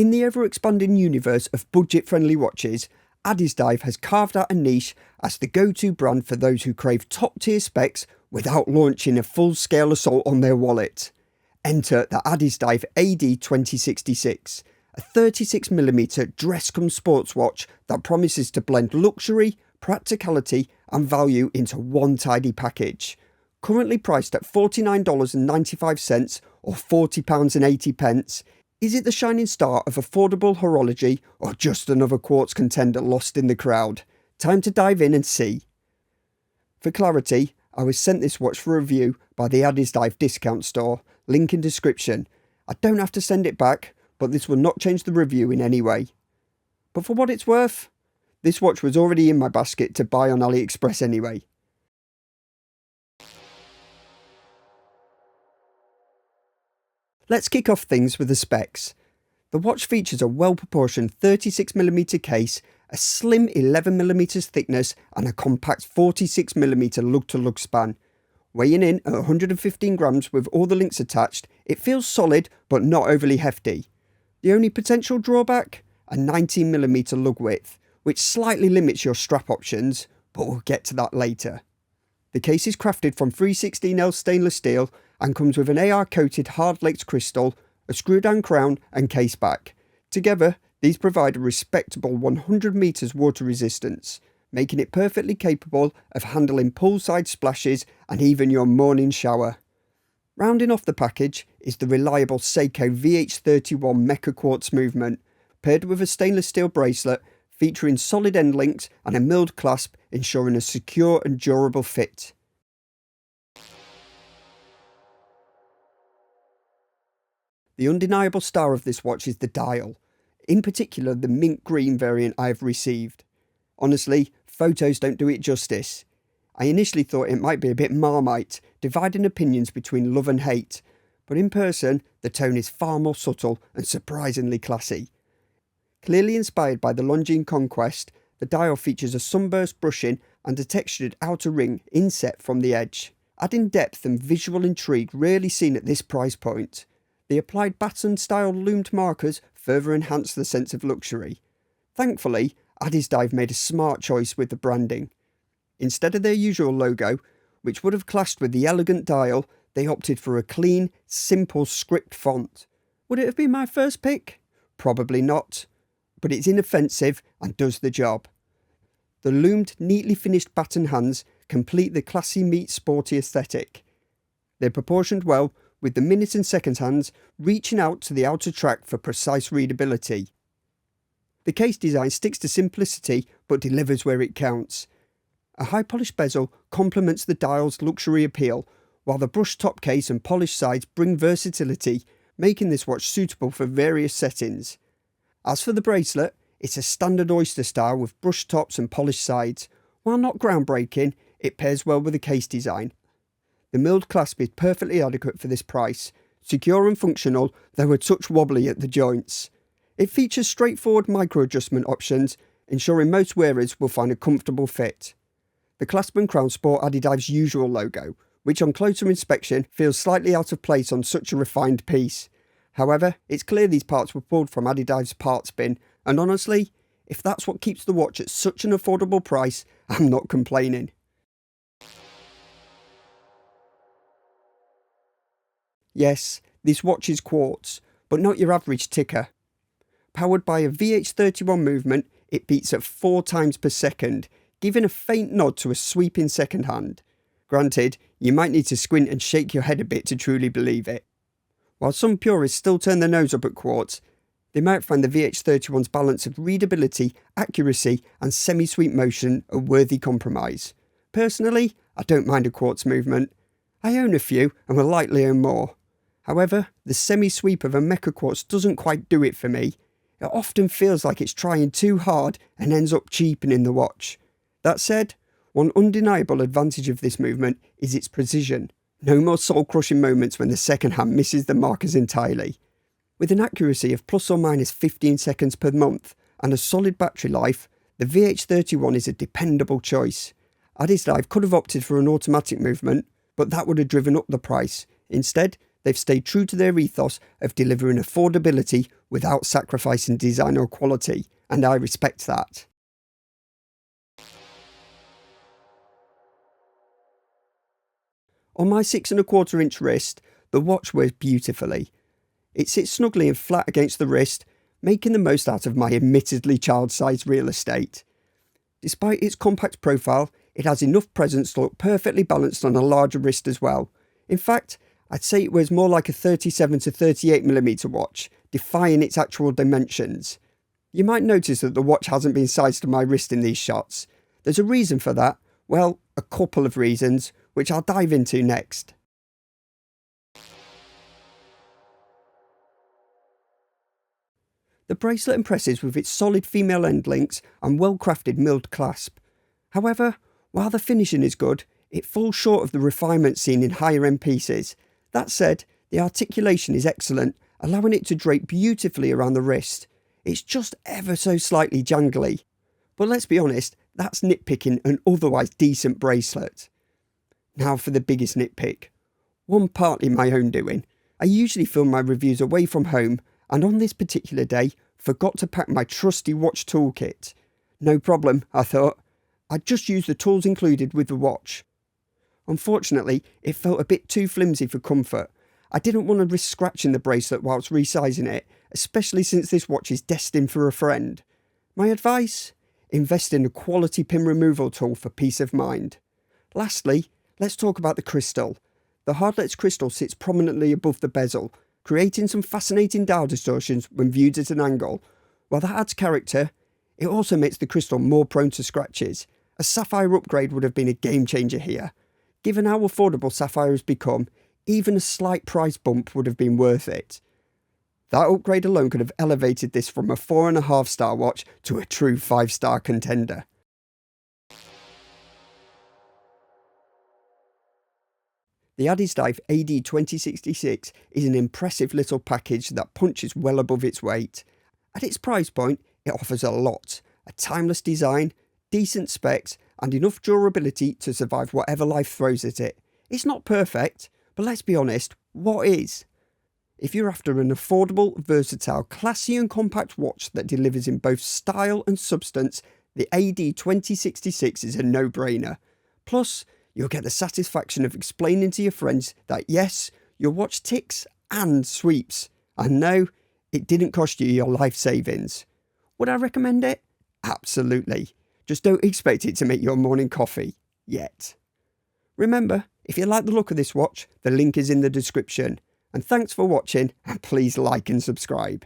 In the ever-expanding universe of budget-friendly watches, Addiesdive has carved out a niche as the go-to brand for those who crave top-tier specs without launching a full-scale assault on their wallet. Enter the Addiesdive AD2066, a 36mm dress-cum-sports watch that promises to blend luxury, practicality and value into one tidy package. Currently priced at $49.95 or £40.80, is it the shining star of affordable horology or just another quartz contender lost in the crowd? Time to dive in and see. For clarity, I was sent this watch for review by the Addiesdive discount store, link in description. I don't have to send it back, but this will not change the review in any way. But for what it's worth, this watch was already in my basket to buy on AliExpress anyway. Let's kick off things with the specs. The watch features a well-proportioned 36mm case, a slim 11mm thickness and a compact 46mm lug-to-lug span. Weighing in at 115 grams with all the links attached, it feels solid but not overly hefty. The only potential drawback? A 19mm lug width, which slightly limits your strap options, but we'll get to that later. The case is crafted from 316L stainless steel and comes with an AR-coated hardlex crystal, a screw-down crown and case back. Together, these provide a respectable 100 metres water resistance, making it perfectly capable of handling poolside splashes and even your morning shower. Rounding off the package is the reliable Seiko VH31 Mecha-Quartz movement, paired with a stainless steel bracelet featuring solid end links and a milled clasp ensuring a secure and durable fit. The undeniable star of this watch is the dial, in particular the mint green variant I have received. Honestly, photos don't do it justice. I initially thought it might be a bit Marmite, dividing opinions between love and hate, but in person the tone is far more subtle and surprisingly classy. Clearly inspired by the Longines Conquest, the dial features a sunburst brushing and a textured outer ring inset from the edge, adding depth and visual intrigue rarely seen at this price point. The applied baton-style loomed markers further enhance the sense of luxury. Thankfully, Addiesdive made a smart choice with the branding. Instead of their usual logo, which would have clashed with the elegant dial, they opted for a clean, simple script font. Would it have been my first pick? Probably not, but it's inoffensive and does the job. The loomed, neatly finished baton hands complete the classy meets sporty aesthetic. They're proportioned well, with the minute and second hands reaching out to the outer track for precise readability. The case design sticks to simplicity but delivers where it counts. A high polished bezel complements the dial's luxury appeal, while the brushed top case and polished sides bring versatility, making this watch suitable for various settings. As for the bracelet, it's a standard oyster style with brushed tops and polished sides. While not groundbreaking, it pairs well with the case design. The milled clasp is perfectly adequate for this price, secure and functional, though a touch wobbly at the joints. It features straightforward micro-adjustment options, ensuring most wearers will find a comfortable fit. The clasp and crown sport Addiesdive's usual logo, which on closer inspection feels slightly out of place on such a refined piece. However, it's clear these parts were pulled from Addiesdive's parts bin, and honestly, if that's what keeps the watch at such an affordable price, I'm not complaining. Yes, this watch is quartz, but not your average ticker. Powered by a VH31 movement, it beats at 4 times per second, giving a faint nod to a sweeping second hand. Granted, you might need to squint and shake your head a bit to truly believe it. While some purists still turn their nose up at quartz, they might find the VH31's balance of readability, accuracy and semi-sweep motion a worthy compromise. Personally, I don't mind a quartz movement. I own a few and will likely own more. However, the semi-sweep of a Mecha-Quartz doesn't quite do it for me. It often feels like it's trying too hard and ends up cheapening the watch. That said, one undeniable advantage of this movement is its precision. No more soul-crushing moments when the second hand misses the markers entirely. With an accuracy of plus or minus 15 seconds per month and a solid battery life, the VH31 is a dependable choice. Addiesdive could have opted for an automatic movement, but that would have driven up the price. Instead, they've stayed true to their ethos of delivering affordability without sacrificing design or quality, and I respect that. On my 6¼ inch wrist, the watch wears beautifully. It sits snugly and flat against the wrist, making the most out of my admittedly child-sized real estate. Despite its compact profile, it has enough presence to look perfectly balanced on a larger wrist as well. In fact, I'd say it wears more like a 37 to 38mm watch, defying its actual dimensions. You might notice that the watch hasn't been sized to my wrist in these shots. There's a reason for that. Well, a couple of reasons, which I'll dive into next. The bracelet impresses with its solid female end links and well-crafted milled clasp. However, while the finishing is good, it falls short of the refinement seen in higher-end pieces. That said, the articulation is excellent, allowing it to drape beautifully around the wrist. It's just ever so slightly jangly. But let's be honest, that's nitpicking an otherwise decent bracelet. Now for the biggest nitpick. One partly my own doing. I usually film my reviews away from home, and on this particular day, forgot to pack my trusty watch toolkit. No problem, I thought. I'd just use the tools included with the watch. Unfortunately, it felt a bit too flimsy for comfort. I didn't want to risk scratching the bracelet whilst resizing it, especially since this watch is destined for a friend. My advice? Invest in a quality pin removal tool for peace of mind. Lastly, let's talk about the crystal. The hardlex crystal sits prominently above the bezel, creating some fascinating dial distortions when viewed at an angle. While that adds character, it also makes the crystal more prone to scratches. A sapphire upgrade would have been a game changer here. Given how affordable sapphire has become, even a slight price bump would have been worth it. That upgrade alone could have elevated this from a 4.5-star watch to a true 5-star contender. The Addiesdive AD2066 is an impressive little package that punches well above its weight. At its price point, it offers a lot: a timeless design, decent specs, and enough durability to survive whatever life throws at it. It's not perfect, but let's be honest, what is? If you're after an affordable, versatile, classy and compact watch that delivers in both style and substance, the AD2066 is a no-brainer. Plus, you'll get the satisfaction of explaining to your friends that yes, your watch ticks and sweeps. And no, it didn't cost you your life savings. Would I recommend it? Absolutely. Just don't expect it to make your morning coffee. Yet. Remember, if you like the look of this watch, the link is in the description. And thanks for watching, and please like and subscribe.